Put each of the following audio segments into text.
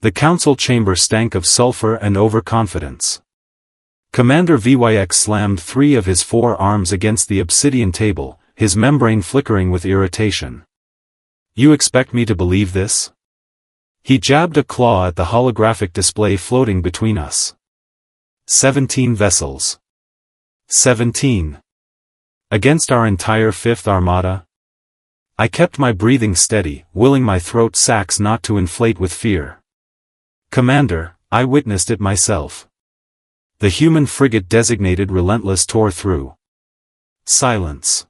The council chamber stank of sulfur and overconfidence. Commander VYX slammed 3 of his 4 arms against the obsidian table, his membrane flickering with irritation. You expect me to believe this? He jabbed a claw at the holographic display floating between us. 17 vessels. 17. Against our entire 5th Armada? I kept my breathing steady, willing my throat sacs not to inflate with fear. Commander, I witnessed it myself. The human frigate designated Relentless tore through. Silence.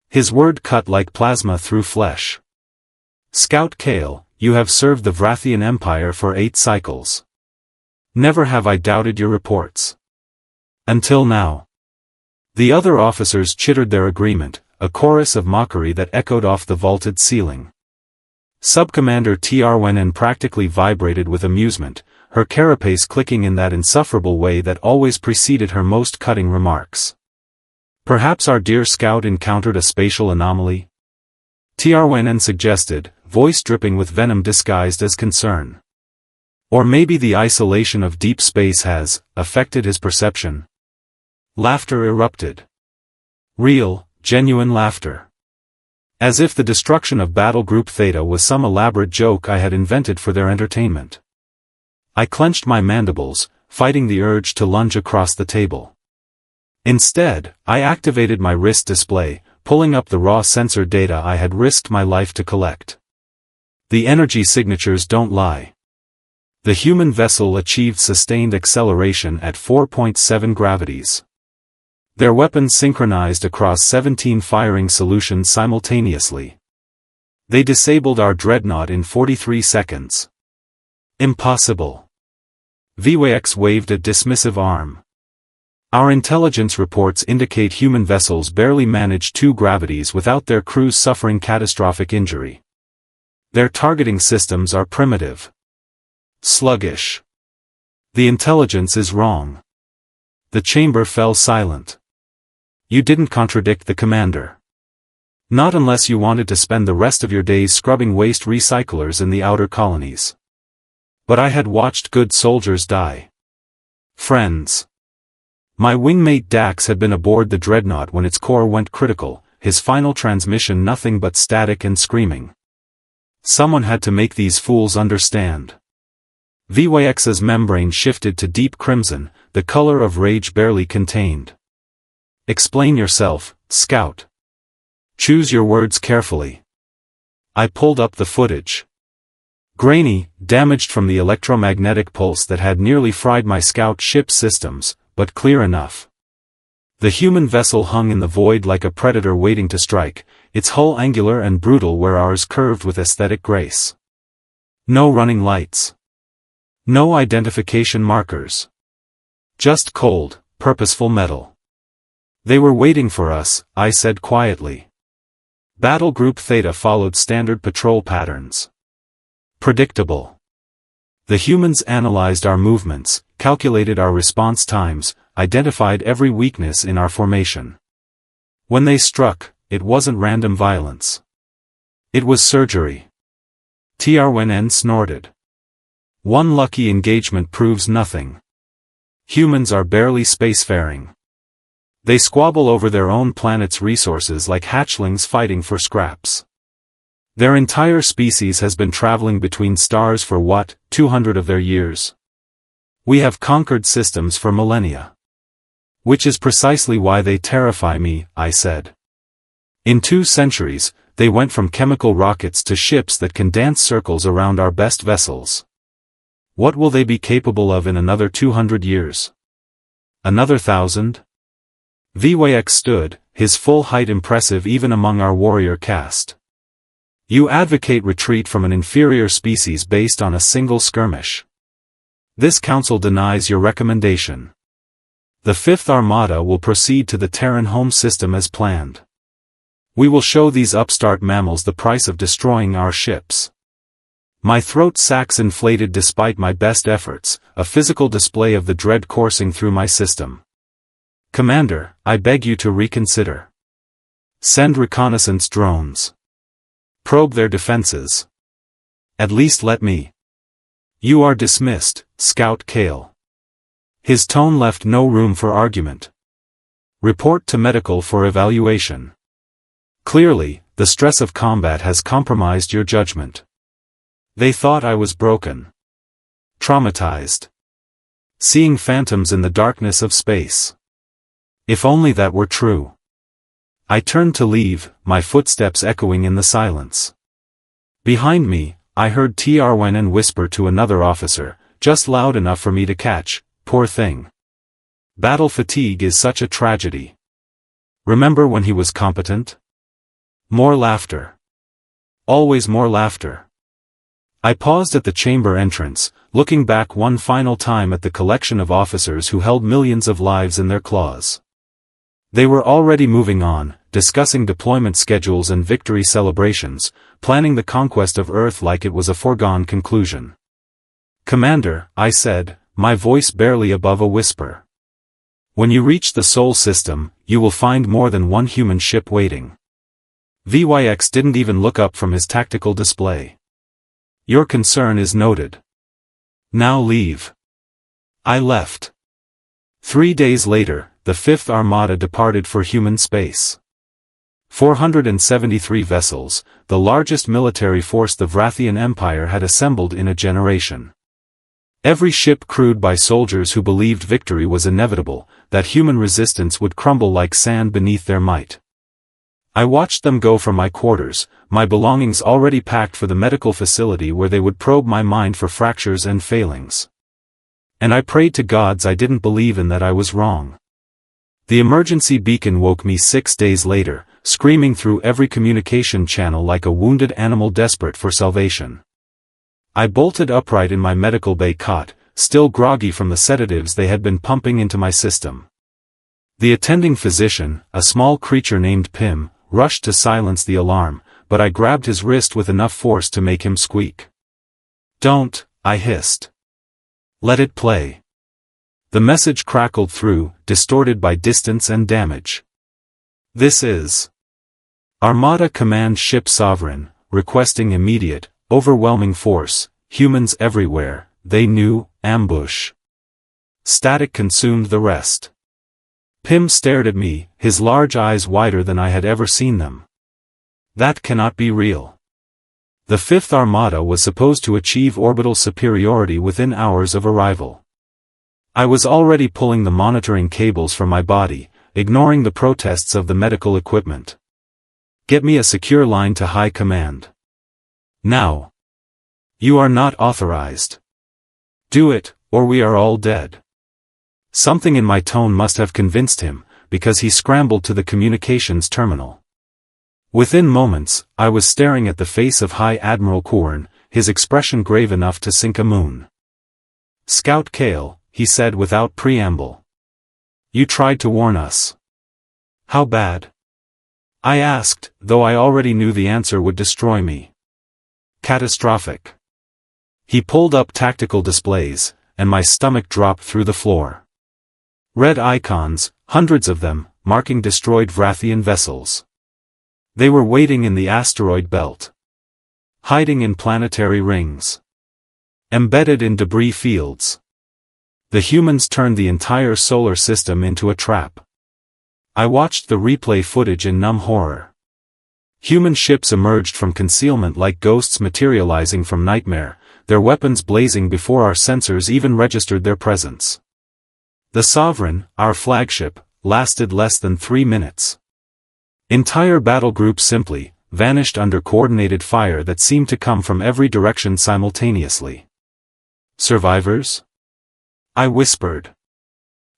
His word cut like plasma through flesh. Scout Kael, you have served the Vrathian Empire for 8 cycles. Never have I doubted your reports. Until now. The other officers chittered their agreement, a chorus of mockery that echoed off the vaulted ceiling. Subcommander Terran practically vibrated with amusement, her carapace clicking in that insufferable way that always preceded her most cutting remarks. Perhaps our dear scout encountered a spatial anomaly? Terran suggested, voice dripping with venom disguised as concern. Or maybe the isolation of deep space has affected his perception. Laughter erupted. Real, genuine laughter. As if the destruction of Battle Group Theta was some elaborate joke I had invented for their entertainment. I clenched my mandibles, fighting the urge to lunge across the table. Instead, I activated my wrist display, pulling up the raw sensor data I had risked my life to collect. The energy signatures don't lie. The human vessel achieved sustained acceleration at 4.7 gravities. Their weapons synchronized across 17 firing solutions simultaneously. They disabled our dreadnought in 43 seconds. Impossible. VYX waved a dismissive arm. Our intelligence reports indicate human vessels barely manage 2 gravities without their crews suffering catastrophic injury. Their targeting systems are primitive. Sluggish. The intelligence is wrong. The chamber fell silent. You didn't contradict the commander. Not unless you wanted to spend the rest of your days scrubbing waste recyclers in the outer colonies. But I had watched good soldiers die. Friends. My wingmate Dax had been aboard the dreadnought when its core went critical, his final transmission nothing but static and screaming. Someone had to make these fools understand. VYX's membrane shifted to deep crimson, the color of rage barely contained. Explain yourself, Scout. Choose your words carefully. I pulled up the footage. Grainy, damaged from the electromagnetic pulse that had nearly fried my scout ship's systems, but clear enough. The human vessel hung in the void like a predator waiting to strike, its hull angular and brutal where ours curved with aesthetic grace. No running lights. No identification markers. Just cold, purposeful metal. They were waiting for us, I said quietly. Battle Group Theta followed standard patrol patterns. Predictable. The humans analyzed our movements, calculated our response times, identified every weakness in our formation. When they struck, it wasn't random violence. It was surgery. Terran snorted. One lucky engagement proves nothing. Humans are barely spacefaring. They squabble over their own planet's resources like hatchlings fighting for scraps. Their entire species has been traveling between stars for what, 200 of their years? We have conquered systems for millennia. Which is precisely why they terrify me, I said. In 2 centuries, they went from chemical rockets to ships that can dance circles around our best vessels. What will they be capable of in another 200 years? Another 1,000? VYX stood, his full height impressive even among our warrior caste. You advocate retreat from an inferior species based on a single skirmish. This council denies your recommendation. The 5th Armada will proceed to the Terran home system as planned. We will show these upstart mammals the price of destroying our ships. My throat sacs inflated despite my best efforts, a physical display of the dread coursing through my system. Commander, I beg you to reconsider. Send reconnaissance drones. Probe their defenses. At least let me. You are dismissed, Scout Kael. His tone left no room for argument. Report to medical for evaluation. Clearly, the stress of combat has compromised your judgment. They thought I was broken. Traumatized. Seeing phantoms in the darkness of space. If only that were true. I turned to leave, my footsteps echoing in the silence. Behind me, I heard Terran whisper to another officer, just loud enough for me to catch, "Poor thing. Battle fatigue is such a tragedy. Remember when he was competent?" More laughter. Always more laughter. I paused at the chamber entrance, looking back one final time at the collection of officers who held millions of lives in their claws. They were already moving on, discussing deployment schedules and victory celebrations, planning the conquest of Earth like it was a foregone conclusion. "Commander," I said, my voice barely above a whisper. "When you reach the Sol system, you will find more than one human ship waiting." VYX didn't even look up from his tactical display. "Your concern is noted. Now leave." I left. 3 days later, the 5th Armada departed for human space. 473 vessels, the largest military force the Vrathian Empire had assembled in a generation. Every ship crewed by soldiers who believed victory was inevitable, that human resistance would crumble like sand beneath their might. I watched them go from my quarters, my belongings already packed for the medical facility where they would probe my mind for fractures and failings. And I prayed to gods I didn't believe in that I was wrong. The emergency beacon woke me 6 days later, screaming through every communication channel like a wounded animal desperate for salvation. I bolted upright in my medical bay cot, still groggy from the sedatives they had been pumping into my system. The attending physician, a small creature named Pym, rushed to silence the alarm, but I grabbed his wrist with enough force to make him squeak. "Don't," I hissed. "Let it play." The message crackled through, distorted by distance and damage. "This is Armada Command Ship Sovereign, requesting immediate, overwhelming force, humans everywhere, they knew, ambush." Static consumed the rest. Pym stared at me, his large eyes wider than I had ever seen them. "That cannot be real." The 5th Armada was supposed to achieve orbital superiority within hours of arrival. I was already pulling the monitoring cables from my body, ignoring the protests of the medical equipment. "Get me a secure line to High Command. Now. You are not authorized. Do it, or we are all dead." Something in my tone must have convinced him, because he scrambled to the communications terminal. Within moments, I was staring at the face of High Admiral Korn, his expression grave enough to sink a moon. "Scout Kael," he said without preamble. "You tried to warn us." "How bad?" I asked, though I already knew the answer would destroy me. "Catastrophic." He pulled up tactical displays, and my stomach dropped through the floor. Red icons, hundreds of them, marking destroyed Vrathian vessels. They were waiting in the asteroid belt. Hiding in planetary rings. Embedded in debris fields. The humans turned the entire solar system into a trap. I watched the replay footage in numb horror. Human ships emerged from concealment like ghosts materializing from nightmare, their weapons blazing before our sensors even registered their presence. The Sovereign, our flagship, lasted less than 3 minutes. Entire battle groups simply vanished under coordinated fire that seemed to come from every direction simultaneously. "Survivors?" I whispered.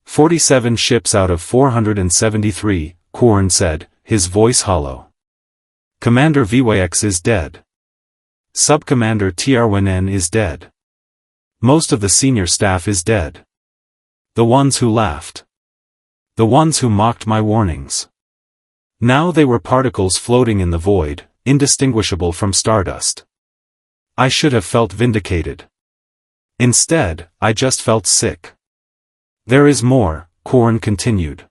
47 ships out of 473, Korn said, his voice hollow. "Commander VYX is dead. Subcommander Terran is dead. Most of the senior staff is dead. The ones who laughed. The ones who mocked my warnings. Now they were particles floating in the void, indistinguishable from stardust. I should have felt vindicated. Instead, I just felt sick. "There is more," Korn continued.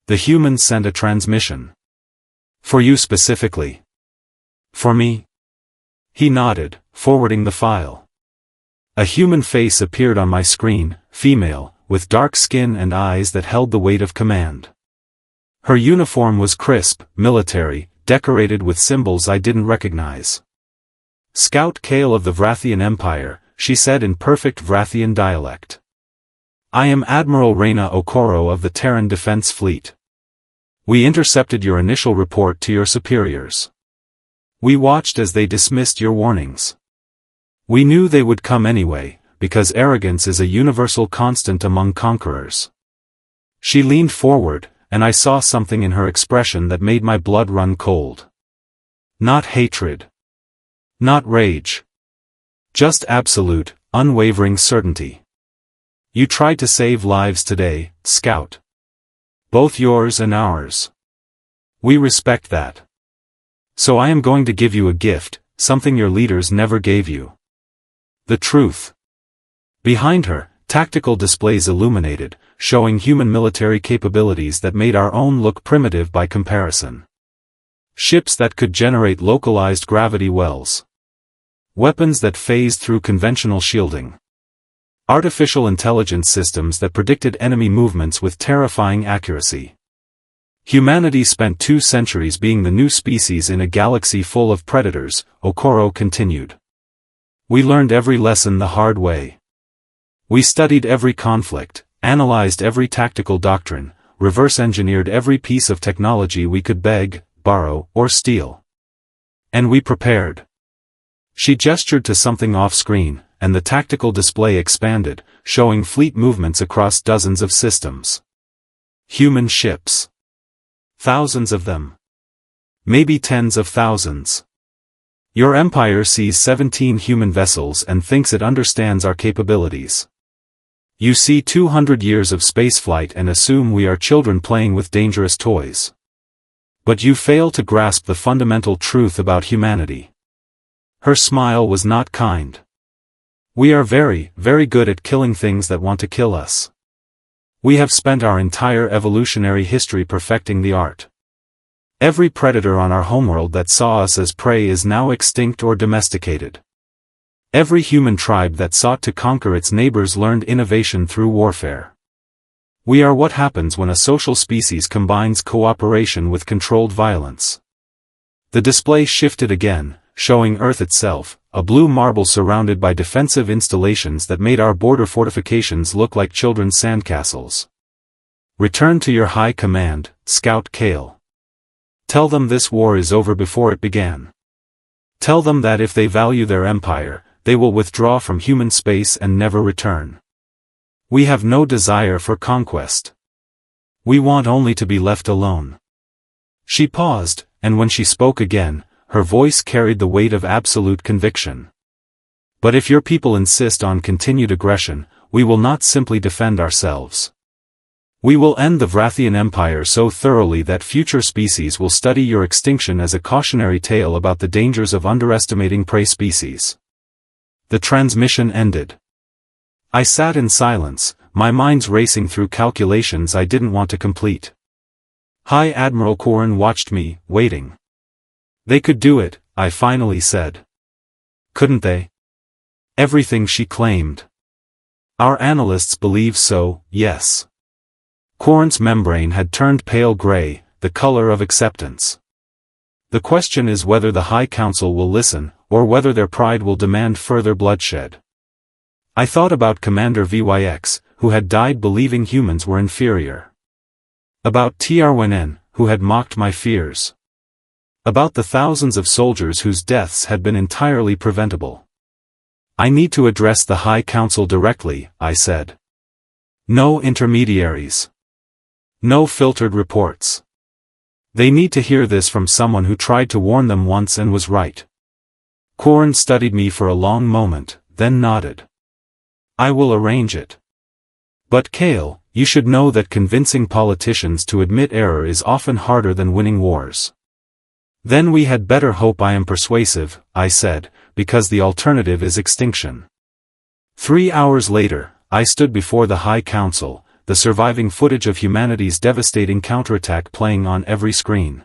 "The humans sent a transmission. For you specifically." "For me?" He nodded, forwarding the file. A human face appeared on my screen, female, with dark skin and eyes that held the weight of command. Her uniform was crisp, military, decorated with symbols I didn't recognize. "Scout Kael of the Vrathian Empire," she said in perfect Vrathian dialect. "I am Admiral Reina Okoro of the Terran Defense Fleet. We intercepted your initial report to your superiors. We watched as they dismissed your warnings. We knew they would come anyway, because arrogance is a universal constant among conquerors." She leaned forward, and I saw something in her expression that made my blood run cold. Not hatred. Not rage. Just absolute, unwavering certainty. "You tried to save lives today, Scout. Both yours and ours. We respect that. So I am going to give you a gift, something your leaders never gave you. The truth." Behind her, tactical displays illuminated, showing human military capabilities that made our own look primitive by comparison. Ships that could generate localized gravity wells. Weapons that phased through conventional shielding. Artificial intelligence systems that predicted enemy movements with terrifying accuracy. Humanity spent 2 centuries being the new species in a galaxy full of predators, Okoro continued. We learned every lesson the hard way. We studied every conflict, analyzed every tactical doctrine, reverse-engineered every piece of technology we could beg, borrow, or steal. And we prepared. She gestured to something off-screen, and the tactical display expanded, showing fleet movements across dozens of systems. Human ships. Thousands of them. Maybe tens of thousands. Your empire sees 17 human vessels and thinks it understands our capabilities. You see 200 years of spaceflight and assume we are children playing with dangerous toys. But you fail to grasp the fundamental truth about humanity. Her smile was not kind. We are very, very good at killing things that want to kill us. We have spent our entire evolutionary history perfecting the art. Every predator on our homeworld that saw us as prey is now extinct or domesticated. Every human tribe that sought to conquer its neighbors learned innovation through warfare. We are what happens when a social species combines cooperation with controlled violence. The display shifted again, showing Earth itself, a blue marble surrounded by defensive installations that made our border fortifications look like children's sandcastles. "Return to your high command, Scout Kael. Tell them this war is over before it began. Tell them that if they value their empire, they will withdraw from human space and never return. We have no desire for conquest. We want only to be left alone." She paused, and when she spoke again, her voice carried the weight of absolute conviction. "But if your people insist on continued aggression, we will not simply defend ourselves. We will end the Vrathian Empire so thoroughly that future species will study your extinction as a cautionary tale about the dangers of underestimating prey species." The transmission ended. I sat in silence, my mind's racing through calculations I didn't want to complete. High Admiral Korin watched me, waiting. "They could do it," I finally said. "Couldn't they?" Everything she claimed. "Our analysts believe so, yes." Korin's membrane had turned pale gray, the color of acceptance. "The question is whether the High Council will listen, or whether their pride will demand further bloodshed." I thought about Commander VYX, who had died believing humans were inferior. About Terran, who had mocked my fears. About the thousands of soldiers whose deaths had been entirely preventable. "I need to address the High Council directly," I said. "No intermediaries. No filtered reports. They need to hear this from someone who tried to warn them once and was right." Korin studied me for a long moment, then nodded. "I will arrange it. But Kael, you should know that convincing politicians to admit error is often harder than winning wars." "Then we had better hope I am persuasive," I said, "because the alternative is extinction." 3 hours later, I stood before the High Council, the surviving footage of humanity's devastating counterattack playing on every screen.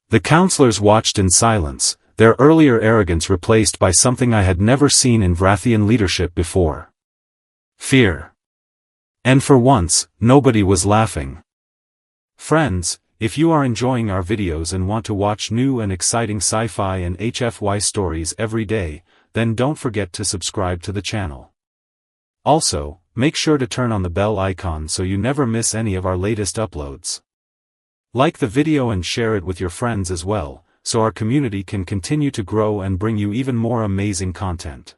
The counselors watched in silence, their earlier arrogance replaced by something I had never seen in Vrathian leadership before. Fear. And for once, nobody was laughing. Friends, if you are enjoying our videos and want to watch new and exciting sci-fi and HFY stories every day, then don't forget to subscribe to the channel. Also, make sure to turn on the bell icon so you never miss any of our latest uploads. Like the video and share it with your friends as well, so our community can continue to grow and bring you even more amazing content.